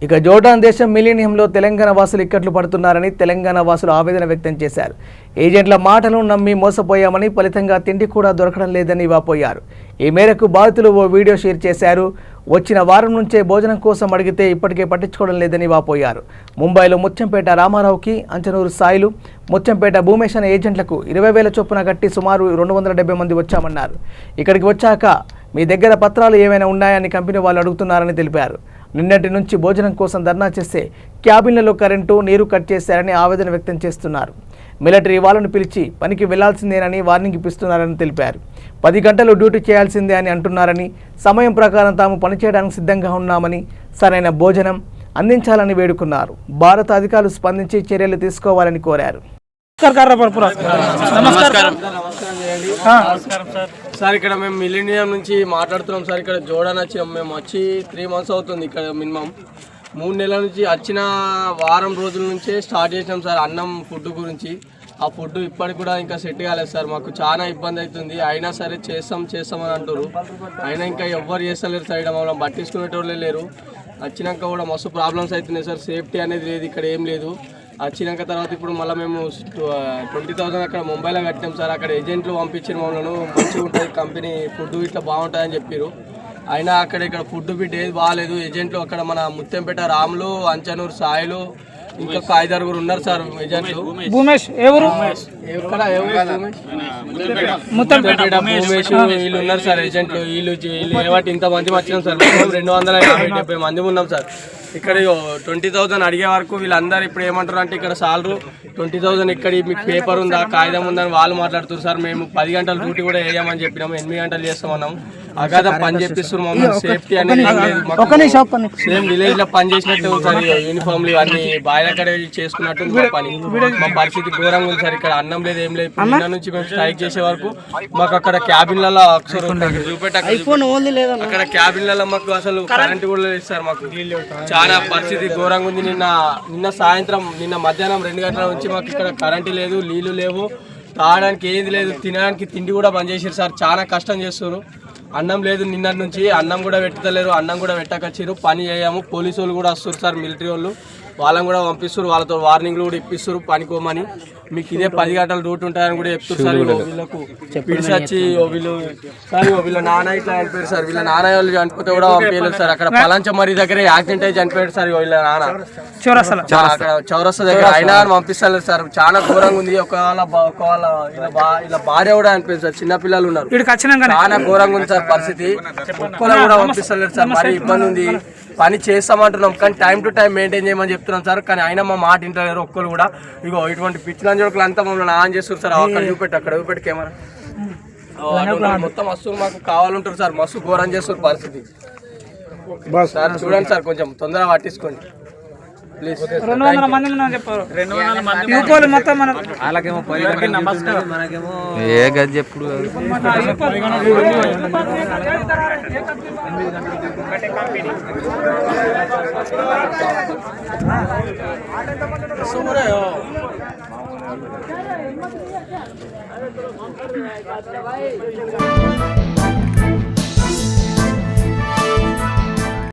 ఇక జోర్డాన్ దేశం మిలీనియంలో తెలంగాణ వాసులు ఇక్కట్లు పడుతున్నారని తెలంగాణ వాసులు ఆవేదన వ్యక్తం చేశారు. ఏజెంట్ల మాటలు నమ్మి మోసపోయామని, ఫలితంగా తిండి కూడా దొరకడం లేదని వాపోయారు. ఈ మేరకు బాధితులు ఓ వీడియో షేర్ చేశారు. వచ్చిన వారం నుంచే భోజనం కోసం అడిగితే ఇప్పటికే పట్టించుకోవడం లేదని వాపోయారు. ముంబైలో ముత్యంపేట రామారావుకి, అంచనూరు సాయిలు, ముత్యంపేట భూమేష్ అనే ఏజెంట్లకు 20,000 చొప్పున కట్టి సుమారు 270 మంది వచ్చామన్నారు. ఇక్కడికి వచ్చాక మీ దగ్గర పత్రాలు ఏమైనా ఉన్నాయని కంపెనీ వాళ్ళు అడుగుతున్నారని తెలిపారు. నిన్నటి నుంచి భోజనం కోసం ధర్నా చేస్తే క్యాబిన్లలో కరెంటు, నీరు కట్ చేశారని ఆవేదన వ్యక్తం చేస్తున్నారు. మిలిటరీ వాళ్ళను పిలిచి పనికి వెళ్లాల్సిందేనని వార్నింగ్ ఇప్పిస్తున్నారని తెలిపారు. 10 గంటలు డ్యూటీ చేయాల్సిందే అని అంటున్నారని, సమయం ప్రకారం తాము పనిచేయడానికి సిద్ధంగా ఉన్నామని, సరైన భోజనం అందించాలని వేడుకున్నారు. భారత అధికారులు స్పందించి చర్యలు తీసుకోవాలని కోరారు. సార్, ఇక్కడ మేము మిలీనియం నుంచి మాట్లాడుతున్నాం సార్. ఇక్కడ జోర్డాన్ వచ్చినాం. మేము వచ్చి 3 months అవుతుంది. ఇక్కడ మినిమం 3 నెలల నుంచి వచ్చిన వారం రోజుల నుంచే స్టార్ట్ చేసినాం సార్ అన్నం ఫుడ్ గురించి. ఆ ఫుడ్ ఇప్పటికి కూడా ఇంకా సెట్ కాలేదు సార్. మాకు చాలా ఇబ్బంది అవుతుంది. అయినా సరే చేస్తామని అంటారు. అయినా ఇంకా ఎవ్వరు చేస్తలేరు సార్. ఇక్కడ మమ్మల్ని పట్టించుకునేటోళ్ళే లేరు. వచ్చినాక కూడా మస్తు ప్రాబ్లమ్స్ అవుతున్నాయి సార్. సేఫ్టీ అనేది లేదు, ఇక్కడ ఏం లేదు. వచ్చినాక తర్వాత ఇప్పుడు మళ్ళీ మేము 20,000 అక్కడ ముంబైలో కట్టాం సార్. అక్కడ ఏజెంట్లు పంపించిన మమ్మల్ని మంచిగా ఉంటుంది కంపెనీ, ఫుడ్ ఇట్లా బాగుంటుందని చెప్పారు. అయినా ఇక్కడ ఫుడ్ బిట్ ఏది బాగాలేదు. ఏజెంట్లు అక్కడ మన ముత్యంపేట రాములు, అంచనూరు సాయిలు, ఇంకా 5-6 ఉన్నారు సార్ ఏజెంట్లు. భూమేష్ వీళ్ళు ఉన్నారు సార్ ఏజెంట్లు. వీళ్ళు ఏమంటే ఇంతమంది వచ్చినాం సార్. 250-70 మంది ఉన్నాం సార్. ఇక్కడ 20,000 అడిగే వరకు వీళ్ళందరూ ఇప్పుడు ఏమంటారు అంటే, ఇక్కడ సాలరు 20,000 ఇక్కడ మీకు పేపర్ ఉందా, కాగితం ఉందని వాళ్ళు మాట్లాడుతున్నారు సార్. మేము 10 గంటల డ్యూటీ కూడా వేయమని చెప్పినాము, 8 గంటలు చేస్తామన్నాము. అగాధం పని చేపిస్తున్నారు మమ్మల్ని. సేఫ్టీ అనేది సేమ్ విలేజ్ లో పని చేసినట్టు సార్. యూనిఫామ్లు ఇవన్నీ బాయ్ అక్కడ చేసుకున్నట్టు పని. మా పరిస్థితి ఘోరంగా ఉంది సార్. ఇక్కడ అన్నం లేదు, ఏం లేదు. నిన్న నుంచి మేము స్ట్రైక్ చేసే వరకు మాకు అక్కడ క్యాబిన్లలో అక్కడ క్యాబిన్లలో మాకు అసలు కరెంట్ కూడా లేదు సార్. మాకు చాలా పరిస్థితి ఘోరంగా ఉంది. నిన్న సాయంత్రం, నిన్న మధ్యాహ్నం 2 గంటల నుంచి మాకు ఇక్కడ కరెంటు లేదు, నీళ్లు లేవు, తాగడానికి ఏది లేదు, తినడానికి తిండి కూడా బంద్ చేసారు సార్. చాలా కష్టం చేస్తున్నారు. అన్నం లేదు నిన్నటి నుంచి, అన్నం కూడా పెట్టలేరు. అన్నం కూడా పెట్టకొచ్చారు. పని చేయము. పోలీసు వాళ్ళు కూడా వస్తారు సార్, మిలిటరీ వాళ్ళు. వాళ్ళని కూడా పంపిస్తారు. వాళ్ళతో వార్నింగ్లు కూడా ఇప్పిస్తారు పనికోమని. మీకు ఇదే 10 గంటల డ్యూటీ ఉంటాయని కూడా చెప్తారు సార్. వీళ్ళకు పిడిచి వచ్చి వీళ్ళ నాన్న ఇట్లా చనిపోయారు సార్. వీళ్ళ నాన్న వాళ్ళు చనిపోతే కూడా పంపించలేదు సార్. అక్కడ పలంచమరి దగ్గర యాక్సిడెంట్ అయి చనిపోయాడు సార్ వీళ్ళ నాన్న, అక్కడ చౌరస్తా దగ్గర. అయినా పంపిస్తలేదు సార్. చాలా ఘోరంగా ఉంది. ఇలా భార్య కూడా చనిపోయింది సార్. చిన్న పిల్లలు ఉన్నారు. చాలా ఘోరంగా ఉంది సార్ పరిస్థితి. ఒక్కరు కూడా పంపిస్తలేదు సార్. మరీ ఇబ్బంది ఉంది. పని చేస్తామంటున్నాం కానీ టైం టు టైం మెయింటైన్ చేయమని చెప్తున్నాం సార్. కానీ అయినా మా మాట ఇంటలేరు ఒక్కరు కూడా. ఇగో ఇటువంటి పిచ్చిలంజోకులు అంతా మమ్మల్ని ఆన్ చేస్తారు సార్. అక్కడ చూపెట్టి కెమెరా మొత్తం మస్తు మాకు కావాలంటారు సార్. మస్తు ఘోరం చేస్తారు పరిస్థితి సార్. చూడండి సార్, కొంచెం తొందరగా పట్టించుకోండి ప్లీజ్. 200 మంది చెప్పారు. 200 మంది మొత్తం వాళ్ళకేమో మనకేమో ఏ గది ఎప్పుడు సూరే